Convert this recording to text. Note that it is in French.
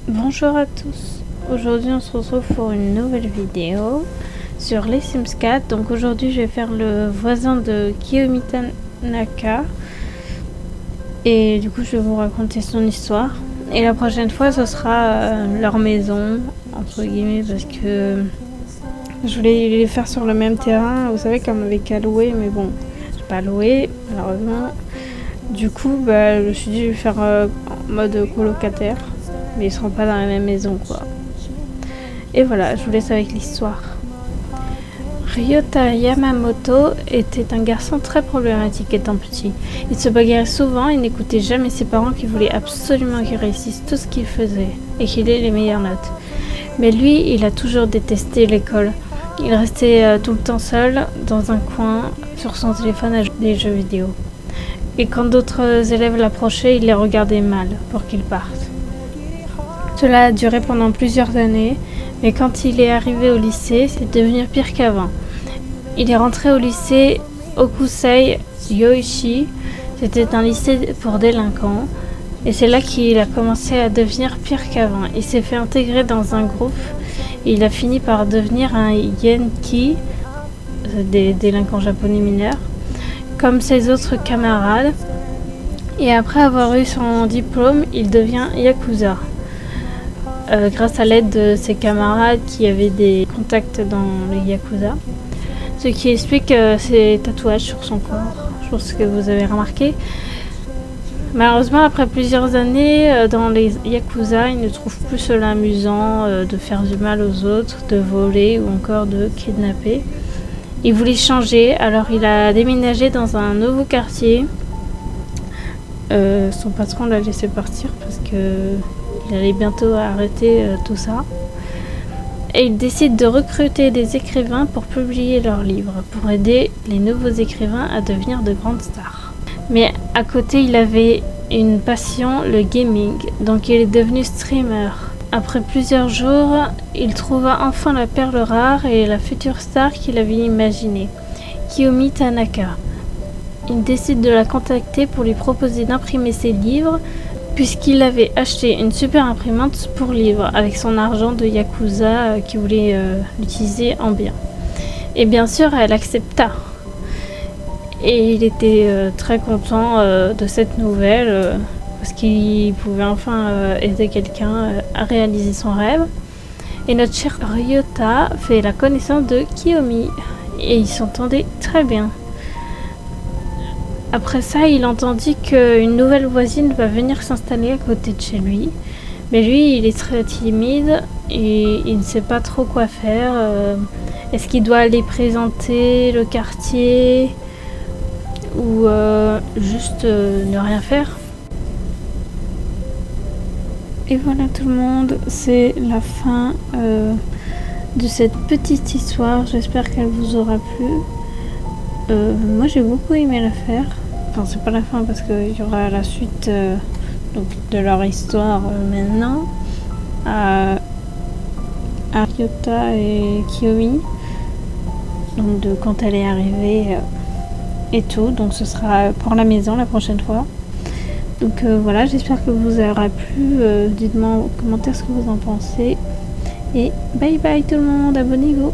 Bonjour à tous, aujourd'hui on se retrouve pour une nouvelle vidéo sur les Sims 4. Donc aujourd'hui je vais faire le voisin de Kiyomi Tanaka et du coup je vais vous raconter son histoire. Et la prochaine fois ce sera leur maison entre guillemets, parce que je voulais les faire sur le même terrain, vous savez, comme avec à louer, mais bon j'ai pas loué malheureusement. Du coup je me suis dit je vais faire en mode colocataire, mais ils seront pas dans la même maison quoi. Et voilà, je vous laisse avec l'histoire. Ryota Yamamoto était un garçon très problématique étant petit. Il se bagarrait souvent et n'écoutait jamais ses parents qui voulaient absolument qu'il réussisse tout ce qu'il faisait et qu'il ait les meilleures notes. Mais lui, il a toujours détesté l'école. Il restait tout le temps seul dans un coin sur son téléphone à jouer des jeux vidéo. Et quand d'autres élèves l'approchaient, il les regardait mal pour qu'ils partent. Cela a duré pendant plusieurs années, mais quand il est arrivé au lycée, c'est devenu pire qu'avant. Il est rentré au lycée Okusei Yoichi, c'était un lycée pour délinquants, et c'est là qu'il a commencé à devenir pire qu'avant. Il s'est fait intégrer dans un groupe, et il a fini par devenir un Genki, des délinquants japonais mineurs, comme ses autres camarades, et après avoir eu son diplôme, il devient Yakuza. Grâce à l'aide de ses camarades qui avaient des contacts dans les Yakuza. Ce qui explique ses tatouages sur son corps. Je pense que vous avez remarqué. Malheureusement, après plusieurs années dans les Yakuza, il ne trouve plus cela amusant de faire du mal aux autres, de voler ou encore de kidnapper. Il voulait changer, alors il a déménagé dans un nouveau quartier. Son patron l'a laissé partir parce que il allait bientôt arrêter tout ça. Et il décide de recruter des écrivains pour publier leurs livres, pour aider les nouveaux écrivains à devenir de grandes stars. Mais à côté, il avait une passion, le gaming, donc il est devenu streamer. Après plusieurs jours, il trouva enfin la perle rare et la future star qu'il avait imaginée, Kiyomi Tanaka. Il décide de la contacter pour lui proposer d'imprimer ses livres, puisqu'il avait acheté une super imprimante pour livres avec son argent de Yakuza qui voulait l'utiliser en bien. Et bien sûr, elle accepta. Et il était très content de cette nouvelle, parce qu'il pouvait enfin aider quelqu'un à réaliser son rêve. Et notre cher Ryota fait la connaissance de Kiyomi, et ils s'entendaient très bien. Après ça, il entendit qu'une nouvelle voisine va venir s'installer à côté de chez lui. Mais lui, il est très timide et il ne sait pas trop quoi faire. Est-ce qu'il doit aller présenter le quartier ou juste ne rien faire? Et voilà tout le monde, c'est la fin de cette petite histoire. J'espère qu'elle vous aura plu. Moi j'ai beaucoup aimé la faire. Enfin c'est pas la fin parce qu'il y aura la suite donc de leur histoire maintenant à Ryota et Kiyomi, donc de quand elle est arrivée et tout, donc ce sera pour la maison la prochaine fois. Donc voilà, j'espère que vous aura plu. Dites-moi en commentaire ce que vous en pensez et bye bye tout le monde, abonnez-vous.